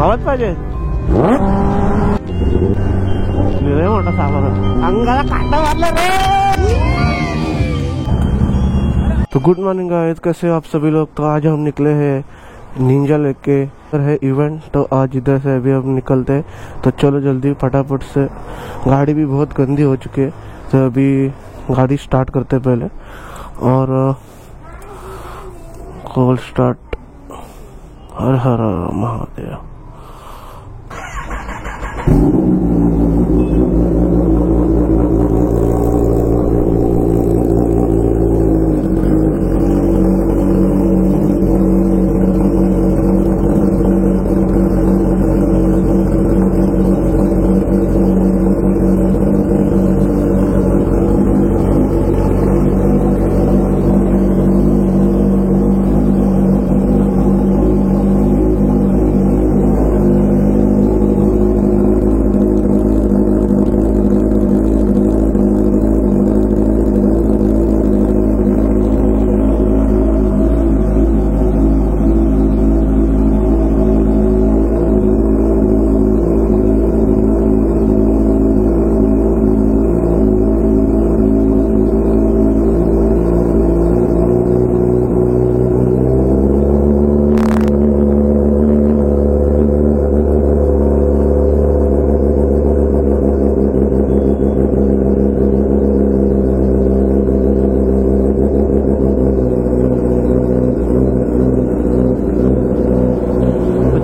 आवाज पाहिजे. लय मोठा साप होता, अंगाला काटा मारला रे. तो गुड मॉर्निंग गाइस, कैसे हो आप सभी लोग. तो आज हम निकले हैं निंजा लेके है इवेंट. तो आज इधर से अभी हम निकलते हैं. तो चलो जल्दी फटाफट से, गाड़ी भी बहुत गंदी हो चुकी है. तो अभी गाड़ी स्टार्ट करते पहले और कॉल स्टार्ट. हर हर महादेव.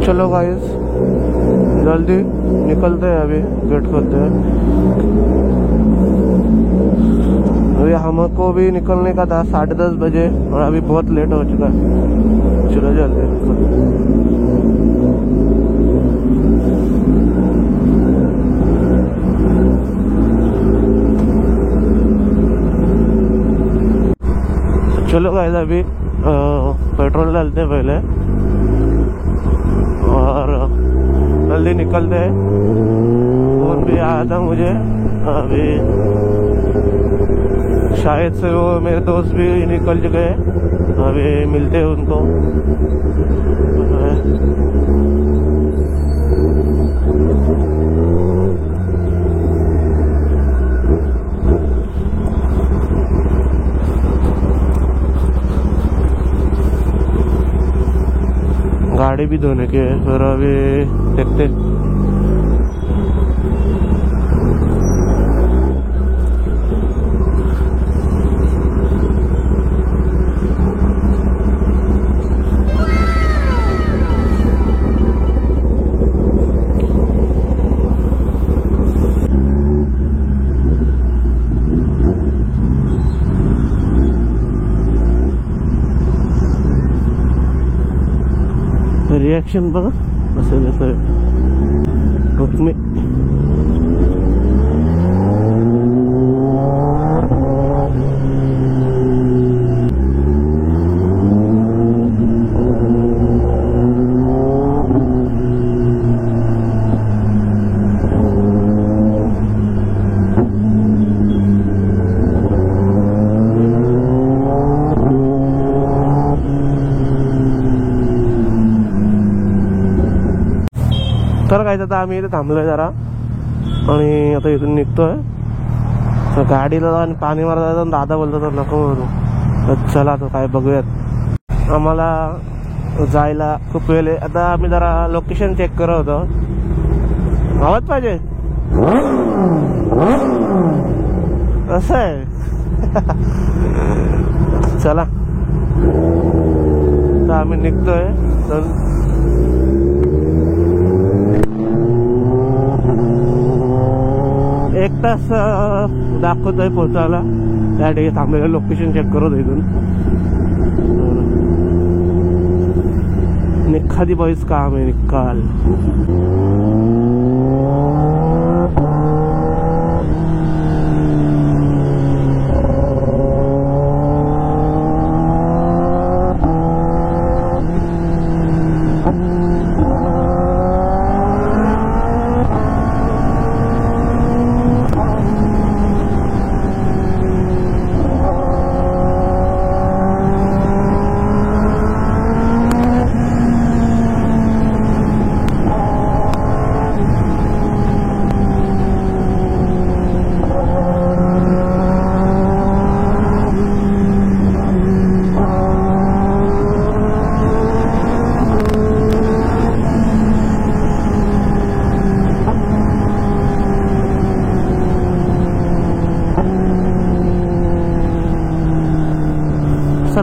चलो गाइस जल्दी निकलते हैं, अभी वेट करते हैं. अभी हमको भी निकलने का था 10:30 बजे और अभी बहुत लेट हो चुका है. चलो जल्दी चलो गाइस अभी पेट्रोल डालते हैं पहले और जल्दी निकलते हैं. फोन भी आया था मुझे अभी, शायद से वो मेरे दोस्त भी निकल चुके हैं. अभी मिलते हैं उनको. गाड़ी भी धोने के फिर अभी देखते. रिएक्शन बघा असं तुम्ही. तर काय आता आम्ही इथे थांबलोय जरा आणि आता इथून निघतोय. तर गाडीला आणि पाणी मारता दादा बोलतो तर नको म्हणू. तर चला तो काय बघूयात. आम्हाला जायला खूप वेळ आहे. आता आम्ही जरा लोकेशन चेक करत होतो. आवाज पाहिजे असं आहे. चला तर आम्ही निघतोय. तर 1 तास दाखवतोय पोहोचायला. त्या ठिकाणी थांबलेलं लोकेशन चेक करत इथून. निखादी बॉईज काम आहे निकाल.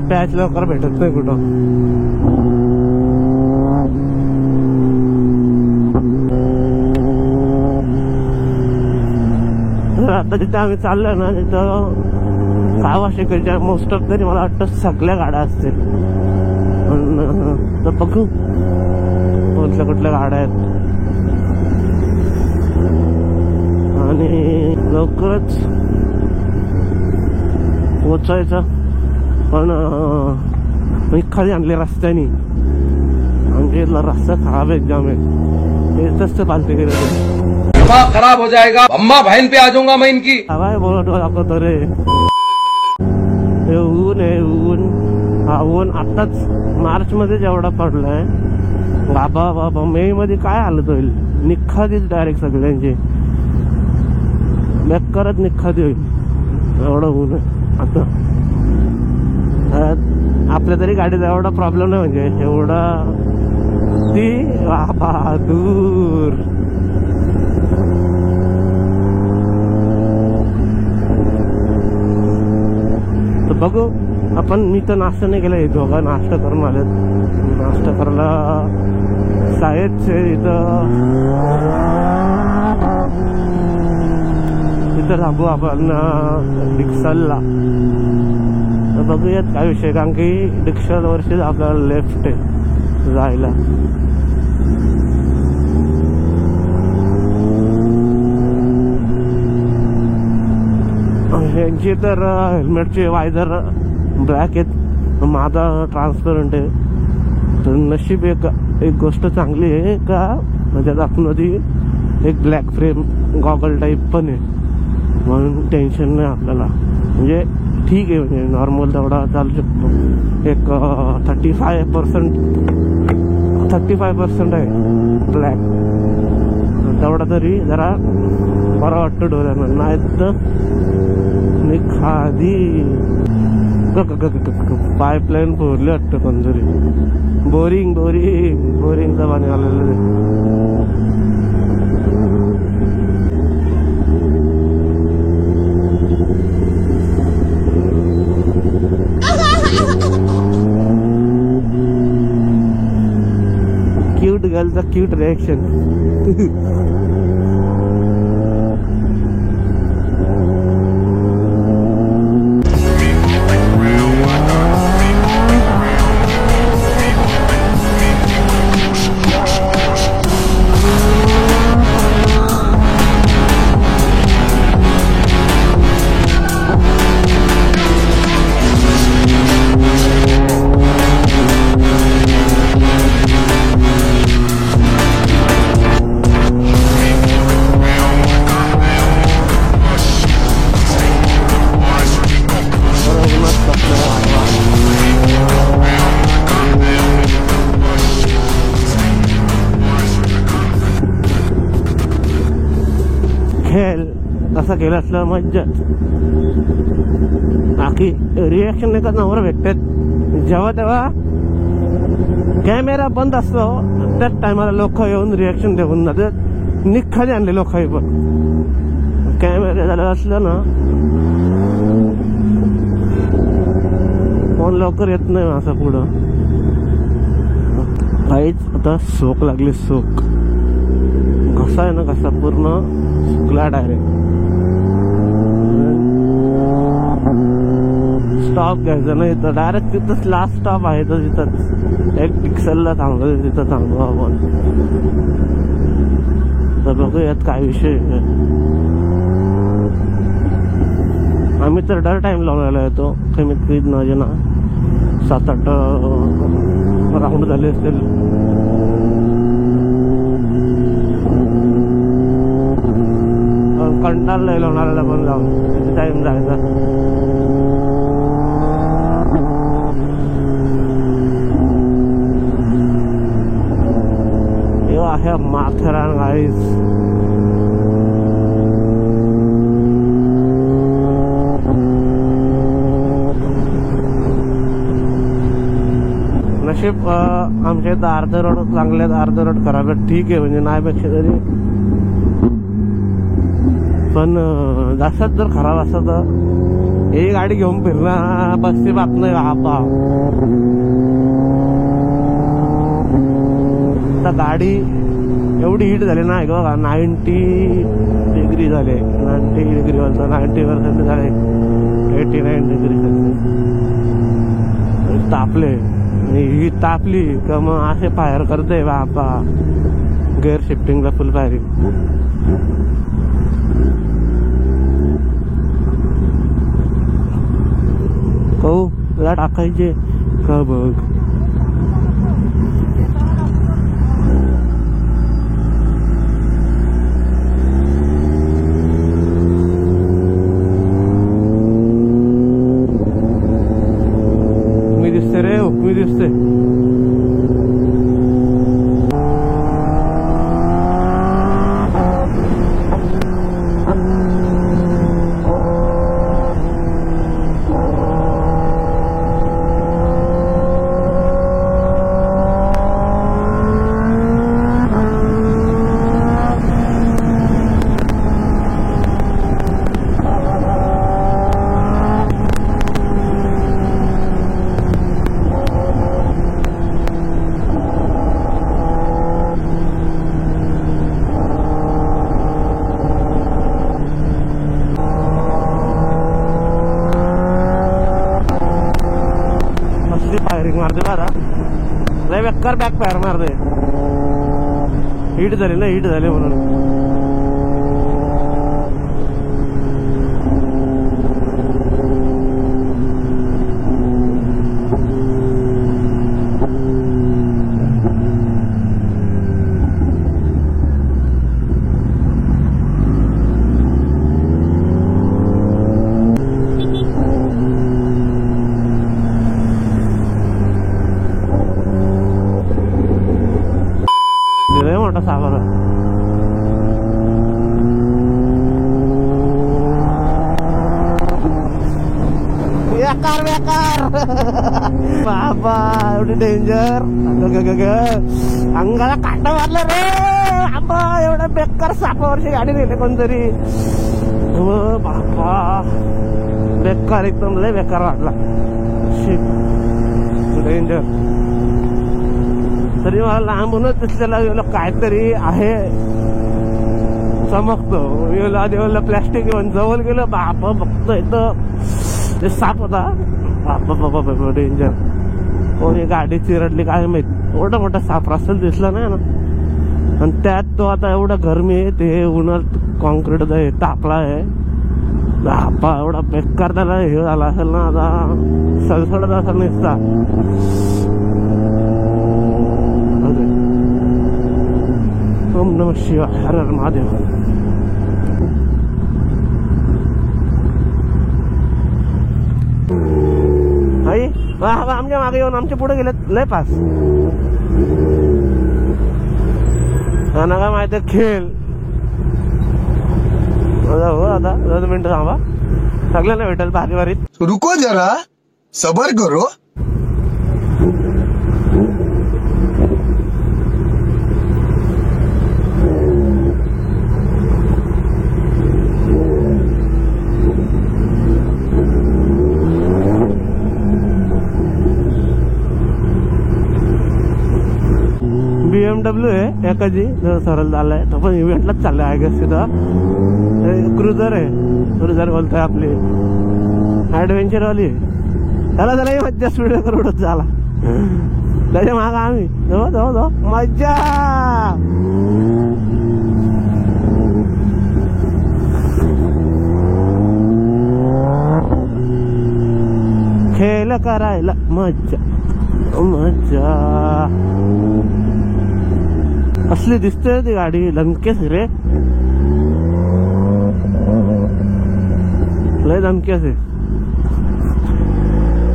पॅच लवकर भेटत नाही कुठं. आता जिथे आम्ही चाललोय ना तिथं कावाशिकाच्या मोस्ट ऑफ तरी मला वाटतं सगळ्या गाड्या असतील. तर बघू कुठल्या कुठल्या गाड्या आहेत. आणि लवकरच पोचायचं. पण खाली आणले रस्त्याने. आमच्या इथला रस्ता खराब आहे एकदम आहे. तेच तर पालते गेले दिमाग खराब हो जाएगा. अम्मा बहन पे आ जाऊंगा मैं इनकी. हवाय बोलत दाखवतो रे. ऊन आहे ऊन. हा ऊन आताच मार्च मध्ये जेवढा पडलाय बाबा बाबा मे मध्ये काय हालत होईल. निखादीच डायरेक्ट सगळ्यांची बेकारच निखादी होईल एवढं ऊन आहे आता. आपल्या तरी गाडीचा एवढा प्रॉब्लेम नाही म्हणजे एवढा ती बाबा दूर. तर बघू आपण. मी तर नाश्ता नाही केला. दोघा नाश्ता करून आलेत. नाश्ता करायला साहेब इथं थांबू आपण डिक्सलला. तर बघूयात काय विषय. कारण की डिक्सल वर्षी आपल्याला लेफ्ट आहे जायला. यांची तर हेल्मेटचे वायझर ब्लॅक आहेत. माझा ट्रान्सपरंट आहे. तर नशीब एक गोष्ट चांगली आहे का त्याच्यात आतमध्ये एक ब्लॅक फ्रेम गॉगल टाईप पण आहे. म्हणून टेन्शन नाही आपल्याला. म्हणजे ठीक आहे म्हणजे नॉर्मल तेवढा चालू शकतो. एक 35% आहे ब्लॅक. तेवढा तरी जरा बरं वाटतं डोळ्यांना. नाही तर निखादी पाईपलाईन फोडली वाटतं कोणतरी. बोरिंगचं पाणी आलेलं. क्यूट गर्लचा क्यूट रिएक्शन. असं केलं असलं मज्जा. बाकी रिएक्शन नाही का नवर भेटतात. जेव्हा तेव्हा कॅमेरा बंद असतो त्याच टायमाला लोक येऊन रिएक्शन देऊन जातात. निखादी आणले लोक पण कॅमेरा झालं असलं ना फोन लवकर येत नाही असं पुढं. काहीच आता सोक लागली. सोक घसा आहे ना घसा पूर्ण सुकला डायरेक्ट. स्टॉप घ्यायचं नाही तर डायरेक्ट तिथंच लास्ट स्टॉप आहे. तर तिथंच एक डिक्सलला थांबलो. तिथं थांबू आपण. तर बघूयात काय विषय. आम्ही तर डर टाइम लावलेला येतो. कमीत कमी माझे ना 7-8 राऊंड झाले असतील. कंटाळा नाही लावणाऱ्याला पण जाऊन टाइम जायचा. हे आहे माथेरान गाईज. नशीब आमच्या इथं अर्ध रोड चांगले आहेत. अर्ध रोड खराब आहेत. ठीक आहे म्हणजे नाहीपेक्षा तरी. पण जास्त जर खराब असतं तर ही गाडी घेऊन फिरणं बसची बात नाही बाबा. आता गाडी एवढी हीट झाली ना बघा, 90 डिग्री झाले, 90 डिग्री बोलतो, 90% झाले, 89 डिग्री तापले. ही तापली का मग असे फायर करते बाबा. गेअर शिफ्टिंगला फुल फायरिंग. कहू तुला टाकायचे का बघ. मी दिसते रे, मी दिसते. फायरिंग मारते बारा लय बेकार बॅक फायर मारते. हीट झाली ना, हीट झाली म्हणून. मोठा सागर बेकार बेकार बाबा. एवढी डेंजर. अंगाला काटा मारलं रे बाबा. एवढ्या बेकार सापावरची गाडी नेली कोणतरी बाबा. बेकार, एकदम लय बेकार वाटला. डेंजर. तरी मला लांबूनच दिसलेला गेलं काहीतरी आहे, चमकतो. गेला प्लॅस्टिक घेऊन जवळ गेलं बापा, फक्त इथं ते साप होता बापा. बाबा डेंजर. कोणी गाडी चिरडली काय माहित. एवढा मोठा साप रस्त्यात दिसला नाही ना. आणि त्यात तो आता एवढा गरमी आहे, ते उन्हात कॉन्क्रीट तापला आहे बापा. एवढा बेकार त्याला हे झाला असेल ना, आता सळसळत असेल नुसता. ओम नमः शिवाय, हर हर महादेव. आई आमच्या मागे येऊन आमच्या पुढे गेले लय पास. ना काय माहिती खेळ हो. आता 2 मिनिटं थांबा, सगळ्यांना भेटेल भारी भारीत. रुको जरा, सबर करो. BMW आहे एकाची सरळ झालाय, तो पण इव्हेंटलाच चाललाय आय गेस. तिथं क्रुझर आहे, क्रुझर बोलतोय आपली ऍडव्हेंचर वाली. त्याला जरा मज्जा स्पीड करूनच झाला. त्याच्या माग आम्ही दो मज्जा. खेळ करायला मज्जा मज्जा. असली दिसते ती गाडी, धमकेस रे, लय धमकेस आहे.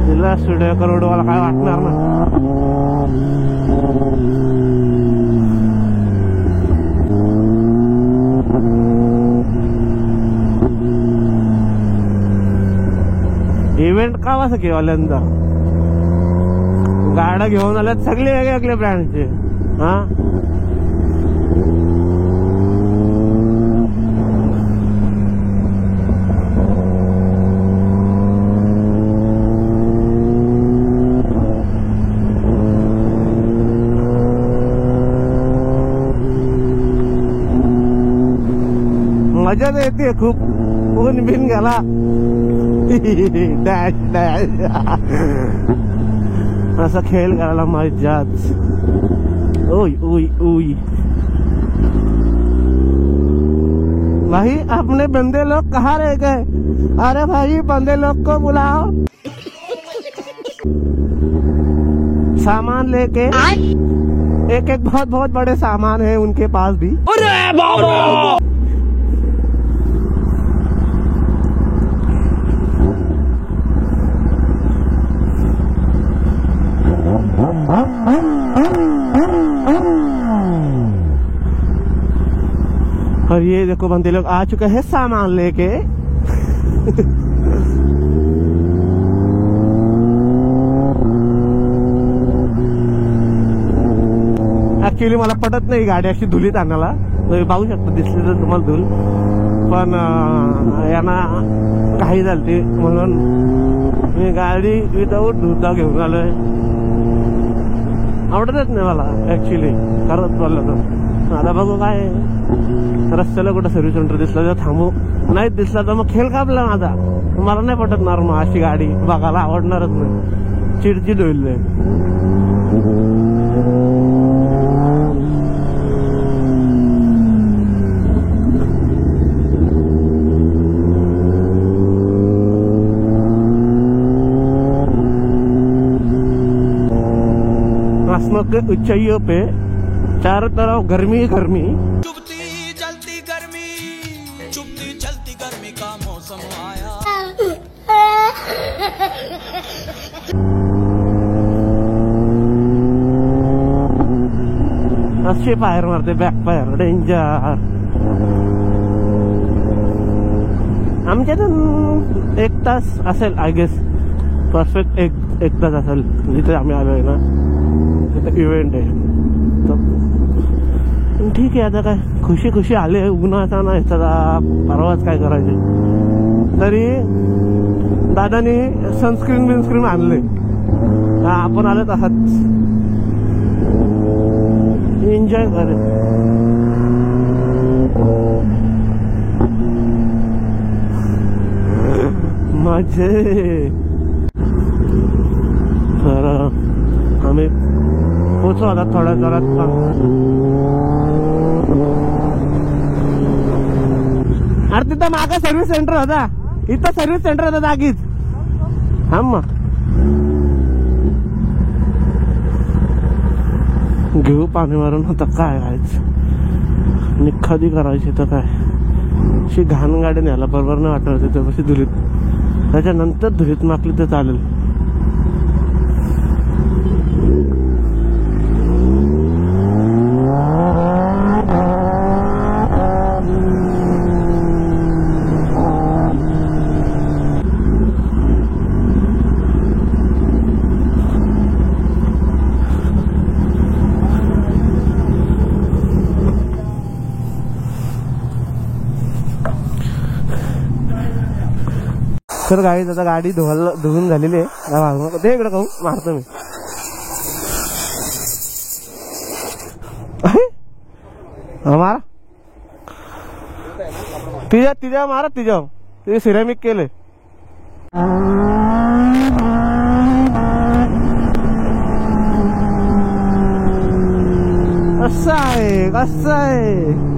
तिला स्टुडिओ करोडवाला काय वाटणार ना. इव्हेंट का असं केवाल्यांदा गाड्या घेऊन आल्यात सगळे वेगळे वेगळे ब्रँडचे. हा मजा येते खूप. ऊन बिन गेला. डॅश डॅश असा खेळ करायला मजाच. ओय ओय ओय. भाई अपने बंदे लोग कहाँ रह गए? अरे भाई बंदे लोग को बुलाओ. सामान लेके एक एक बहुत बहुत बड़े सामान है उनके पास भी. अरे बाबा. और ये देखो बंदे लोग आ चुके हैं सामान लेके. ऍक्च्युली मला पटत नाही गाडी अशी धुलीत आणायला. पाहू शकता दिसली तर तुम्हाला धूल. पण यांना घाई झालती म्हणून मी गाडी विदाऊट धुता घेऊन आलोय. आवडतच नाही मला ऍक्च्युली खरंच बोललं तर. आता बघू काय रस्त्याला कुठं सर्व्हिस सेंटर दिसलं तर थांबू. नाही दिसला तर मग खेळ कापला माझा. मला नाही पटणार मग अशी गाडी बघायला आवडणारच नाही. चिडचिड होईल. आसमान के ऊंचाइयों पे चारों तरफ गर्मी गर्मी. चुभती जलती गर्मी, चुभती जलती गर्मी का मौसम आया. असे फायर मारते बॅक फायर डेंजर. आमच्यातून 1 तास असेल आय गेस. परफेक्ट एक तास असेल जिथे आम्ही आलोय ना. तिथे इव्हेंट आहे. ठीक आहे आता काय खुशी खुशी आले. उन्हाचा नाही त्याचा परवाच काय करायचे. तरी दादानी सनस्क्रीन बिनस्क्रीन आणले. आपण आले तसंच एन्जॉय करे. मजे. तर आम्ही पोचू आता थोड्या जोरात. अरे तिथं मागं सर्व्हिस सेंटर होता. इथं सर्व्हिस सेंटर होता जागीच. हा मग घेऊ पाणी मारून. होता काय व्हायचं निखादी करायची तर काय. अशी घाण गाडी न्यायला बरोबर नाही वाटत. त्याच्यापाशी धुलीत त्याच्यानंतर धुलीत माकली तर चालेल. तर गाडी आता गाडी धुवून झालेली आहे. ते इकडे कहू मारतो मी. मारा तिच्या मारा तिच्या तिथे सिरेमिक केले. कसं आहे कसं आहे.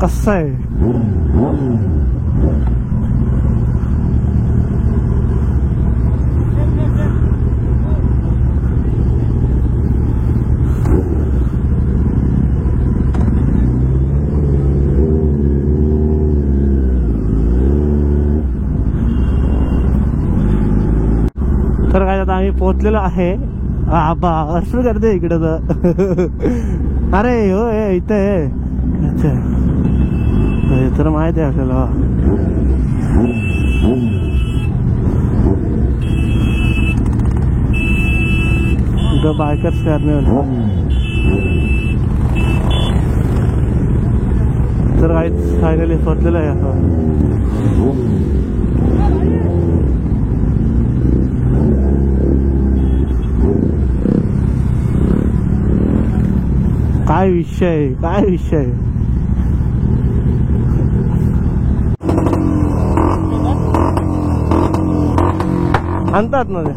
कसं आहे. तर काय आता आम्ही पोहोचलेलो आहे. आबा असं करते इकडे तर. अरे हो इथं आहे. अच्छा हे तर माहिती आहे आपल्याला. The bikers carnival. तर काही फायनली पोहोचलेलं आहे असं. काय विषय काय विषय. आणतात ना ते.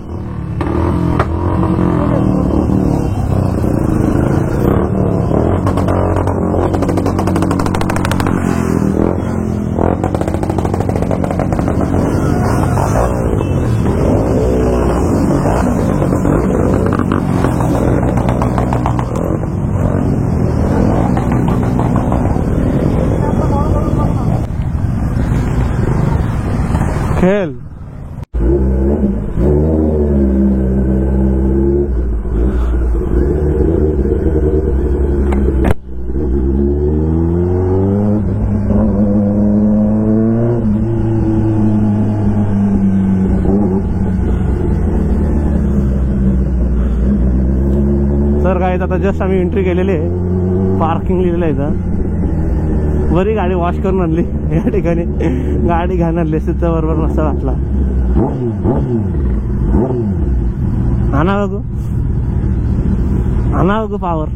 खेळ. तर काय आता जस्ट आम्ही एंट्री केलेली आहे. पार्किंग लिहिलेलं आहे इथं. बरी गाडी वॉश करून आणली या ठिकाणी. गाडी घाण आणली तिथं बरोबर मस्त वाटला. आणा बघू आणा बघू पावर.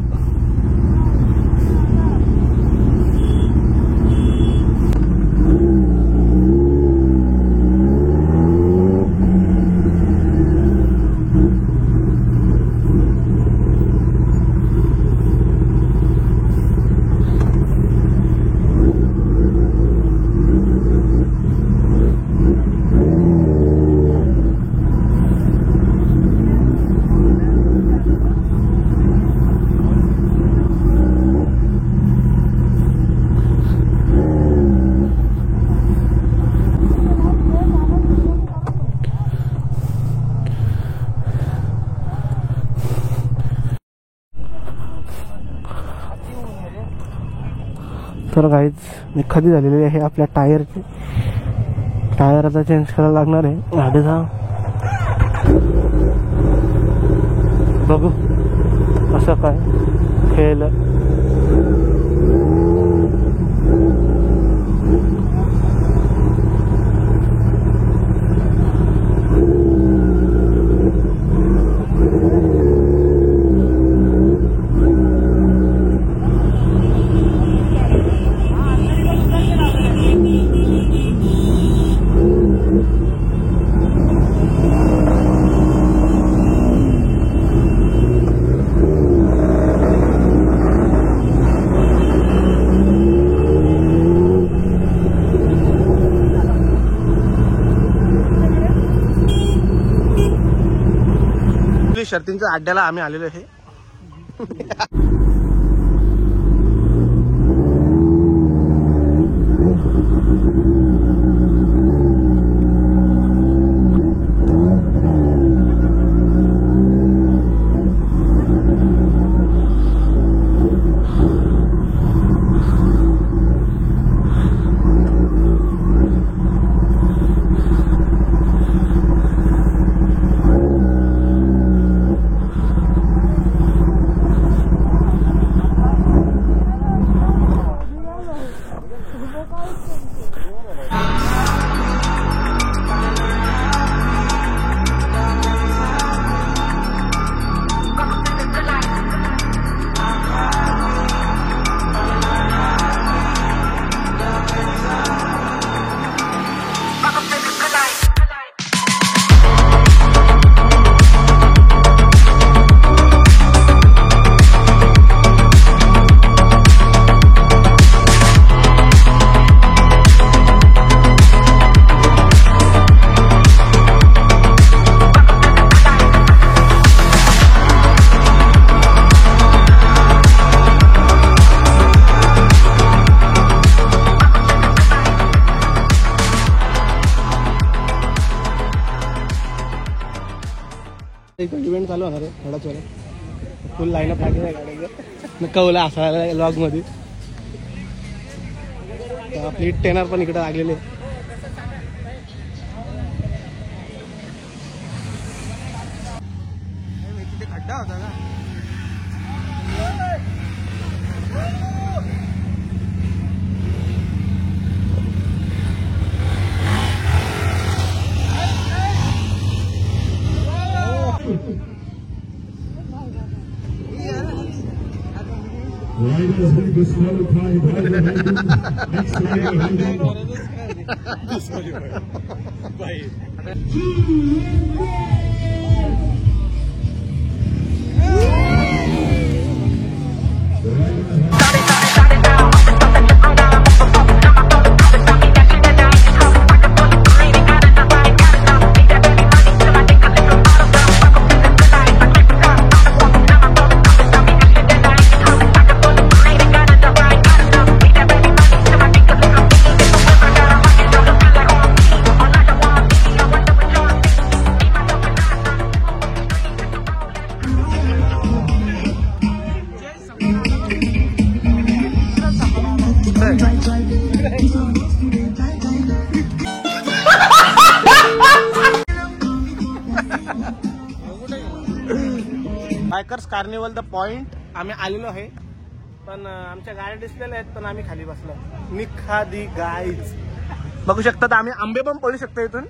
तर काहीच निखादी झालेली आहे आपल्या टायरची. टायर आता चेंज करायला लागणार आहे गाडीचा. बघू असं काय खेळ. शर्तींच्या अड्ड्याला आम्ही आलेलो आहे. इथं इव्हेंट चालू होणार आहे थोड्याच वेळा. फुल लाईनअप लागेल आहे गाड्यांचं. कवला असायला लॉग मध्ये. आपली टेनर पण इकडे लागलेली आहे. खड्डा होता का? Rider has been disqualified by the holding. Next rider holding. Bikers carnival the point आम्ही आलेलो आहे. पण आमच्या गाड्या डिस्प्लेला आहेत पण आम्ही खाली बसलो. निखादी गाईज बघू शकता. तर आम्ही आंबे पण पडू शकतो इथून.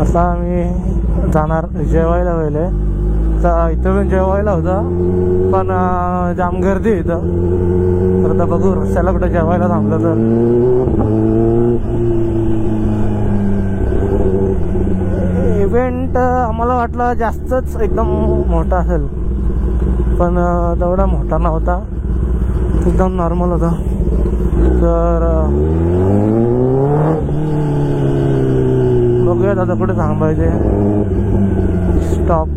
आता आम्ही जाणार जेवायला वेळे. तर इथं पण जेवायला होतं पण जाम गर्दी इथं. तर आता बघू रस्त्याला कुठं जेवायला थांबलं तर. इव्हेंट आम्हाला वाटलं जास्तच एकदम मोठा असेल पण तेवढा मोठा नव्हता. एकदम नॉर्मल होता. तर बघूयात आता कुठे थांबायचे. स्टॉप.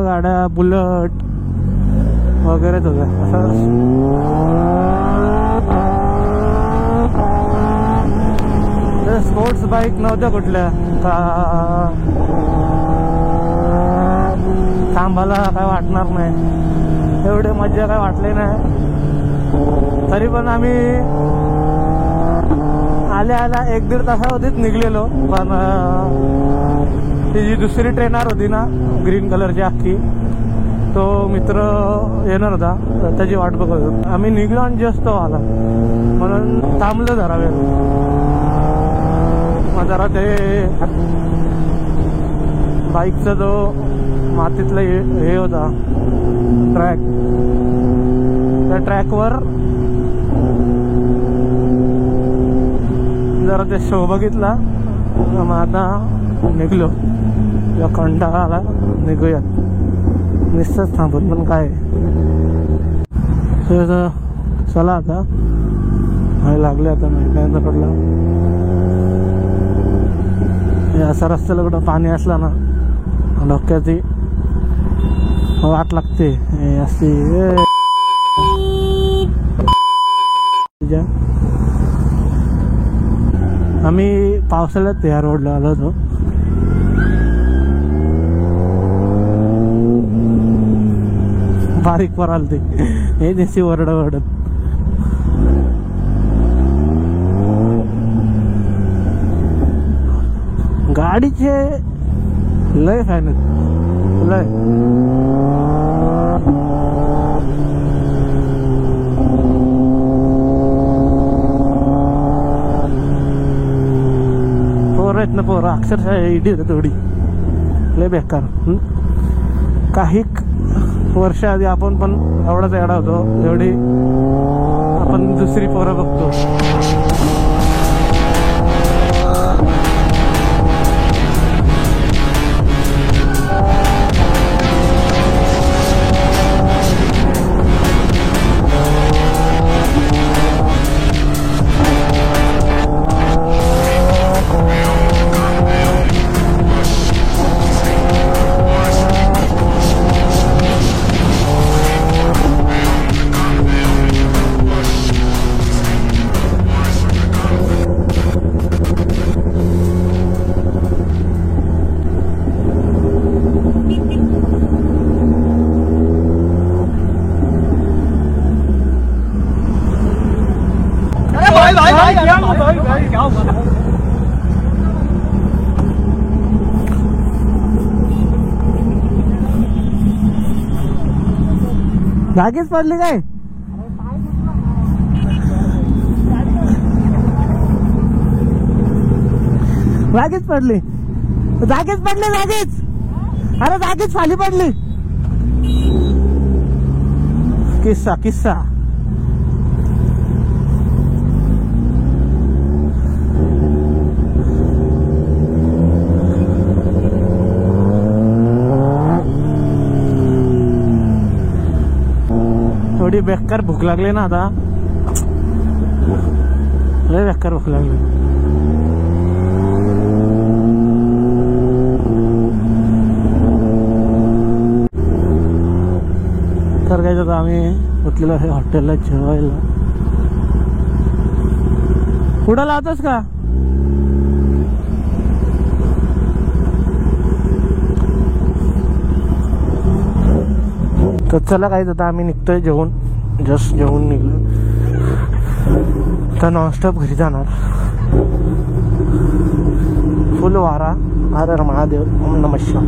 गाड्या बुलेट वगैरेच होत्या. असं स्पोर्ट्स बाईक नव्हत्या कुठल्या. थांबायला काय वाटणार नाही. एवढे मजा काय वाटली नाही. तरी पण आम्ही आल्या आल्या 1-1.5 तासावरतीच निघलेलो. पण ती जी दुसरी ट्रेनर होती ना ग्रीन कलरची अख्खी, तो मित्र येणार होता. त्याची वाट बघत होतो. आम्ही निघलो आणि जस्ट तो आला म्हणून थांबलं जरा वेळ. मग जरा ते बाईकचा जो मातीतला हे होता ट्रॅक, त्या ट्रॅकवर जरा ते शो बघितला. मग आता निघलो. या कंटाळा निघूयात. निश्चित थांबून पण काय. चला आता लागले. आता नाही पडला. असा रस्त्याला कुठं पाणी असला ना डोक्याची वाट लागते अशी आम्ही पावसाळ्यात या रोडला आलो होतो. बारीक वर आलते हे देशी ओरडत गाडीचे लय फॅन लय. पोरं आहेत ना पोरं अक्षरशः इडी होतं थोडी लय बेकार. काही वर्ष आधी आपण पण एवढाच एवढा होतो एवढी आपण दुसरी पोरं बघतो. जागीच पडली काय? जागीच पडली जागीच पडली जागीच. अरे जागीच खाली पडली. किस्सा किस्सा थोडी बेकार भूक लागली ना आता लय बेकार भूक लागली. तर काय आता आम्ही उठलेलो आहे हॉटेलला जेवायला. पुढं लावतोस का? तर चला काय आता आम्ही निघतोय जेवून जस्ट जेवून निघलो. तर नॉनस्टॉप घरी जाणार. फुल वारा. हर हर महादेव. ओम नमः शिवाय.